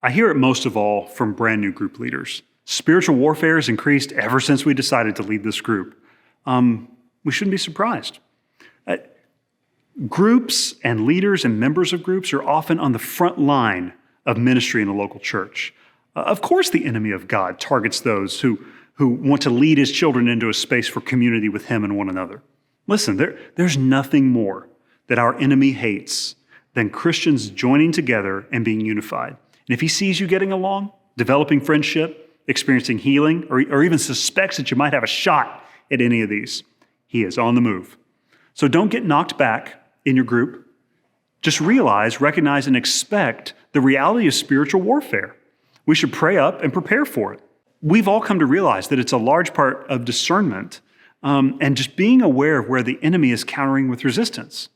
I hear it most of all from brand new group leaders. Spiritual warfare has increased ever since we decided to lead this group. We shouldn't be surprised. Groups and leaders and members of groups are often on the front line of ministry in a local church. Of course, the enemy of God targets those who want to lead his children into a space for community with him and one another. Listen, there's nothing more that our enemy hates than Christians joining together and being unified. And if he sees you getting along, developing friendship, experiencing healing, or even suspects that you might have a shot at any of these, he is on the move. So don't get knocked back in your group. Just realize, recognize, and expect the reality of spiritual warfare. We should pray up and prepare for it. We've all come to realize that it's a large part of discernment and just being aware of where the enemy is countering with resistance.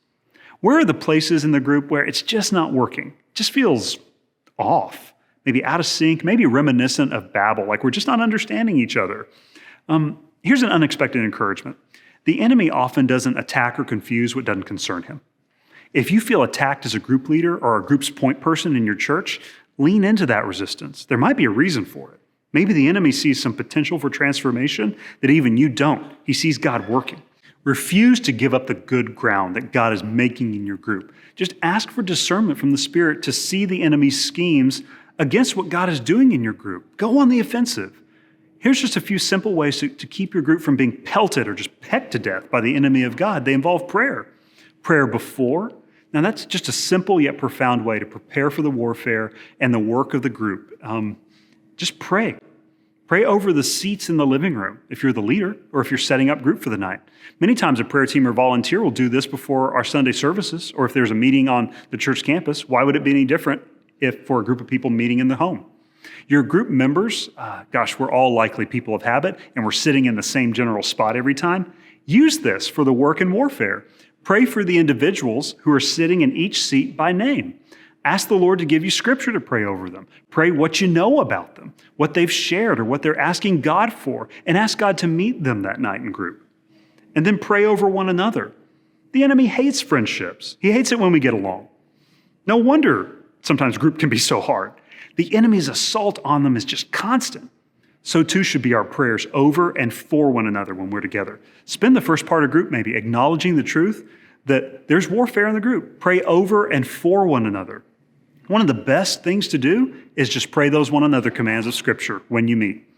Where are the places in the group where it's just not working? It just feels off, maybe out of sync, maybe reminiscent of Babel, like we're just not understanding each other. Here's an unexpected encouragement. The enemy often doesn't attack or confuse what doesn't concern him. If you feel attacked as a group leader or a group's point person in your church, lean into that resistance. There might be a reason for it. Maybe the enemy sees some potential for transformation that even you don't. He sees God working. Refuse to give up the good ground that God is making in your group. Just ask for discernment from the Spirit to see the enemy's schemes against what God is doing in your group. Go on the offensive. Here's just a few simple ways to keep your group from being pelted or just pecked to death by the enemy of God. They involve prayer. Prayer before. Now that's just a simple yet profound way to prepare for the warfare and the work of the group. Just pray. Pray over the seats in the living room if you're the leader or if you're setting up group for the night. Many times a prayer team or volunteer will do this before our Sunday services, or if there's a meeting on the church campus. Why would it be any different if for a group of people meeting in the home? Your group members, we're all likely people of habit, and we're sitting in the same general spot every time. Use this for the work in warfare. Pray for the individuals who are sitting in each seat by name. Ask the Lord to give you scripture to pray over them. Pray what you know about them, what they've shared or what they're asking God for, and ask God to meet them that night in group. And then pray over one another. The enemy hates friendships. He hates it when we get along. No wonder sometimes group can be so hard. The enemy's assault on them is just constant. So too should be our prayers over and for one another when we're together. Spend the first part of group maybe acknowledging the truth that there's warfare in the group. Pray over and for one another. One of the best things to do is just pray those one another commands of Scripture when you meet.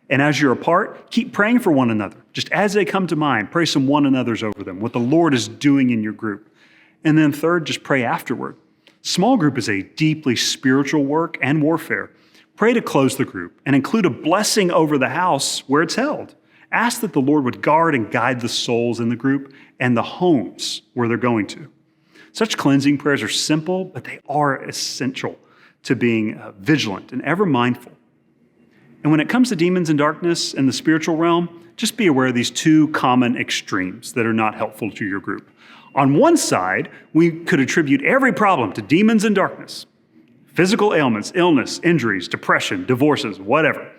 And as you're apart, keep praying for one another. Just as they come to mind, pray some one another's over them, what the Lord is doing in your group. And then third, just pray afterward. Small group is a deeply spiritual work and warfare. Pray to close the group and include a blessing over the house where it's held. Ask that the Lord would guard and guide the souls in the group and the homes where they're going to. Such cleansing prayers are simple, but they are essential to being vigilant and ever mindful. And when it comes to demons and darkness in the spiritual realm, just be aware of these two common extremes that are not helpful to your group. On one side, we could attribute every problem to demons and darkness. Physical ailments, illness, injuries, depression, divorces, whatever.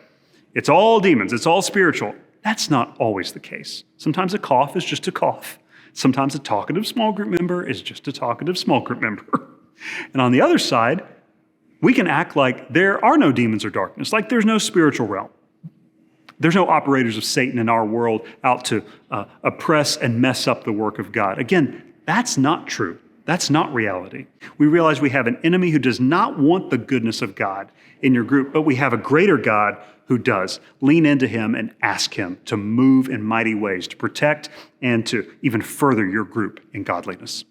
It's all demons, it's all spiritual. That's not always the case. Sometimes a cough is just a cough. Sometimes a talkative small group member is just a talkative small group member. And on the other side, we can act like there are no demons or darkness, like there's no spiritual realm. There's no operators of Satan in our world out to oppress and mess up the work of God. Again, that's not true. That's not reality. We realize we have an enemy who does not want the goodness of God in your group, but we have a greater God who does. Lean into him and ask him to move in mighty ways to protect and to even further your group in godliness.